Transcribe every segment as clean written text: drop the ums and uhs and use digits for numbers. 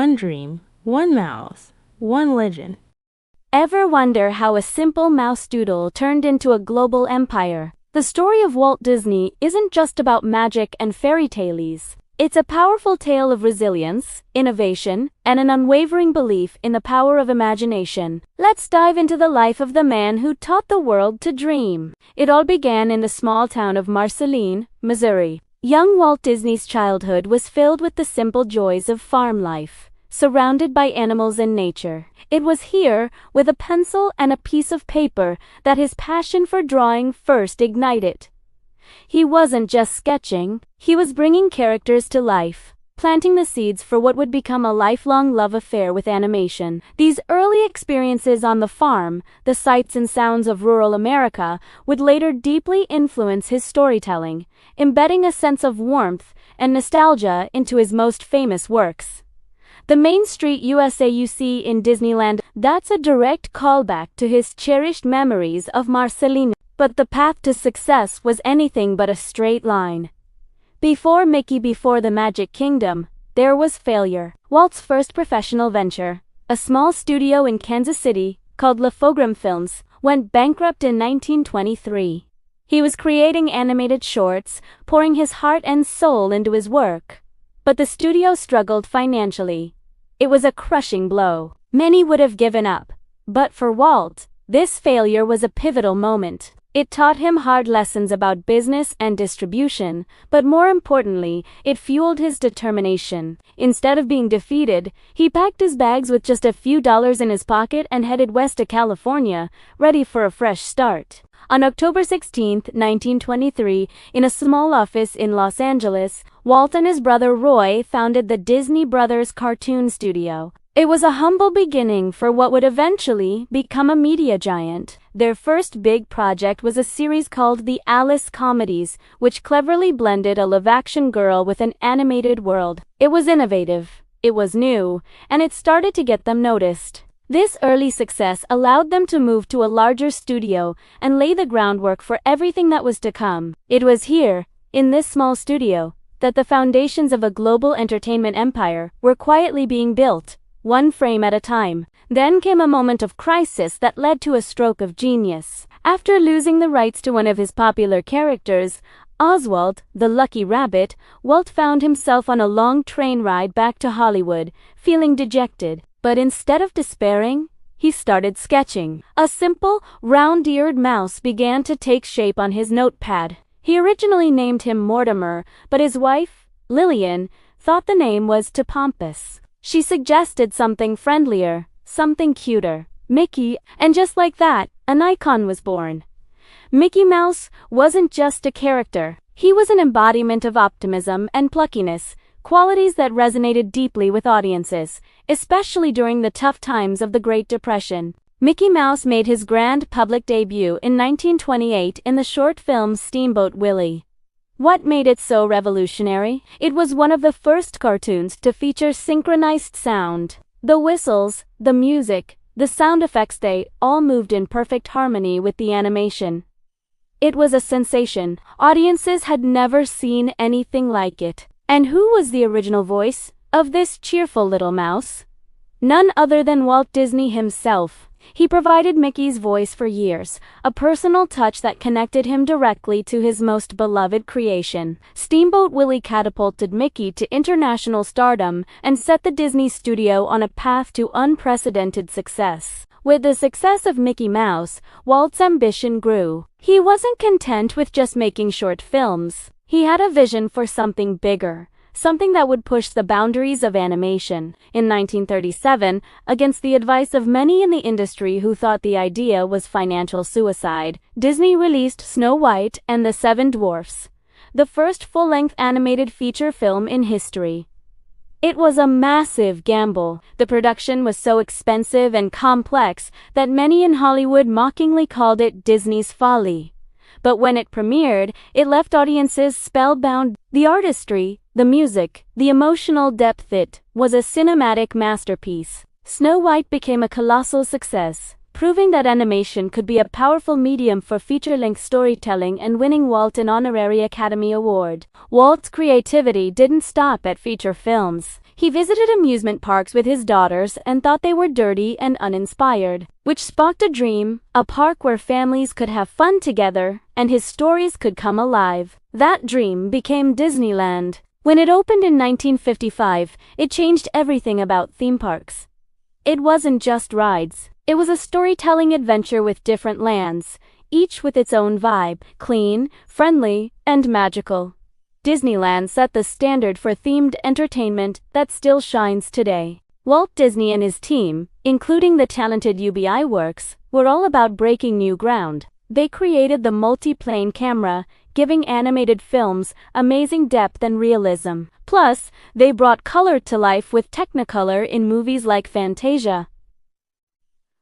one dream, one mouse, one legend. Ever wonder how a simple mouse doodle turned into a global empire? The story of Walt Disney isn't just about magic and fairy tales. It's a powerful tale of resilience, innovation, and an unwavering belief in the power of imagination. Let's dive into the life of the man who taught the world to dream. It all began in the small town of Marceline, Missouri. Young Walt Disney's childhood was filled with the simple joys of farm life, surrounded by animals and nature. It was here, with a pencil and a piece of paper, that his passion for drawing first ignited. He wasn't just sketching, he was bringing characters to life, planting the seeds for what would become a lifelong love affair with animation. These early experiences on the farm, the sights and sounds of rural America, would later deeply influence his storytelling, embedding a sense of warmth and nostalgia into his most famous works. The Main Street USA you see in Disneyland, that's a direct callback to his cherished memories of Marceline. But the path to success was anything but a straight line. Before the Magic Kingdom, there was failure. Walt's first professional venture, a small studio in Kansas City, called La Fogram Films, went bankrupt in 1923. He was creating animated shorts, pouring his heart and soul into his work. But the studio struggled financially. It was a crushing blow. Many would have given up. But for Walt, this failure was a pivotal moment. It taught him hard lessons about business and distribution, but more importantly, it fueled his determination. Instead of being defeated, he packed his bags with just a few dollars in his pocket and headed west to California, ready for a fresh start. On October 16, 1923, in a small office in Los Angeles, Walt and his brother Roy founded the Disney Brothers Cartoon Studio. It was a humble beginning for what would eventually become a media giant. Their first big project was a series called The Alice Comedies, which cleverly blended a live-action girl with an animated world. It was innovative, it was new, and it started to get them noticed. This early success allowed them to move to a larger studio and lay the groundwork for everything that was to come. It was here, in this small studio, that the foundations of a global entertainment empire were quietly being built, one frame at a time. Then came a moment of crisis that led to a stroke of genius. After losing the rights to one of his popular characters, Oswald, the Lucky Rabbit, Walt found himself on a long train ride back to Hollywood, feeling dejected. But instead of despairing, he started sketching. A simple, round-eared mouse began to take shape on his notepad. He originally named him Mortimer, but his wife, Lillian, thought the name was too pompous. She suggested something friendlier, something cuter, Mickey, and just like that, an icon was born. Mickey Mouse wasn't just a character. He was an embodiment of optimism and pluckiness, qualities that resonated deeply with audiences, especially during the tough times of the Great Depression. Mickey Mouse made his grand public debut in 1928 in the short film Steamboat Willie. What made it so revolutionary? It was one of the first cartoons to feature synchronized sound. The whistles, the music, the sound effects, they all moved in perfect harmony with the animation. It was a sensation. Audiences had never seen anything like it. And who was the original voice of this cheerful little mouse? None other than Walt Disney himself. He provided Mickey's voice for years, a personal touch that connected him directly to his most beloved creation. Steamboat Willie catapulted Mickey to international stardom and set the Disney studio on a path to unprecedented success. With the success of Mickey Mouse, Walt's ambition grew. He wasn't content with just making short films. He had a vision for something bigger, something that would push the boundaries of animation. In 1937, against the advice of many in the industry who thought the idea was financial suicide, Disney released Snow White and the Seven Dwarfs, the first full-length animated feature film in history. It was a massive gamble. The production was so expensive and complex that many in Hollywood mockingly called it Disney's folly. But when it premiered, it left audiences spellbound. The artistry, the music, the emotional depth, it was a cinematic masterpiece. Snow White became a colossal success, proving that animation could be a powerful medium for feature-length storytelling and winning Walt an honorary Academy Award. Walt's creativity didn't stop at feature films. He visited amusement parks with his daughters and thought they were dirty and uninspired, which sparked a dream, a park where families could have fun together and his stories could come alive. That dream became Disneyland. When it opened in 1955, it changed everything about theme parks. It wasn't just rides. It was a storytelling adventure with different lands, each with its own vibe, clean, friendly, and magical. Disneyland set the standard for themed entertainment that still shines today. Walt Disney and his team, including the talented UBI Works, were all about breaking new ground. They created the multi-plane camera, giving animated films amazing depth and realism. Plus, they brought color to life with Technicolor in movies like Fantasia.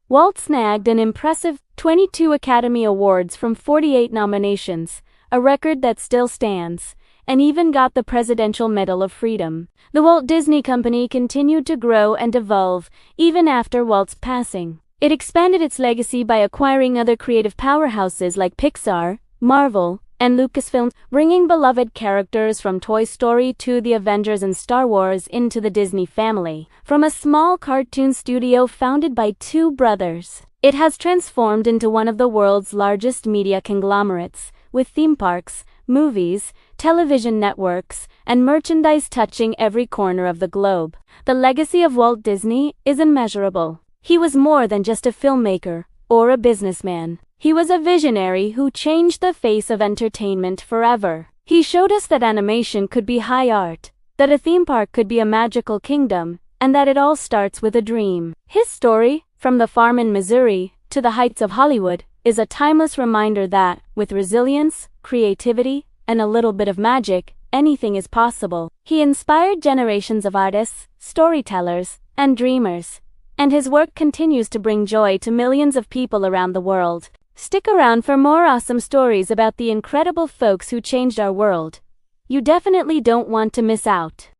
Walt snagged an impressive 22 Academy Awards from 48 nominations, a record that still stands, and even got the Presidential Medal of Freedom. The Walt Disney Company continued to grow and evolve, even after Walt's passing. It expanded its legacy by acquiring other creative powerhouses like Pixar, Marvel, and Lucasfilm, bringing beloved characters from Toy Story to the Avengers and Star Wars into the Disney family. From a small cartoon studio founded by two brothers, it has transformed into one of the world's largest media conglomerates, with theme parks, movies, television networks, and merchandise touching every corner of the globe. The legacy of Walt Disney is immeasurable. He was more than just a filmmaker or a businessman. He was a visionary who changed the face of entertainment forever. He showed us that animation could be high art, that a theme park could be a magical kingdom, and that it all starts with a dream. His story, from the farm in Missouri to the heights of Hollywood, is a timeless reminder that, with resilience, creativity, and a little bit of magic, anything is possible. He inspired generations of artists, storytellers, and dreamers, and his work continues to bring joy to millions of people around the world. Stick around for more awesome stories about the incredible folks who changed our world. You definitely don't want to miss out.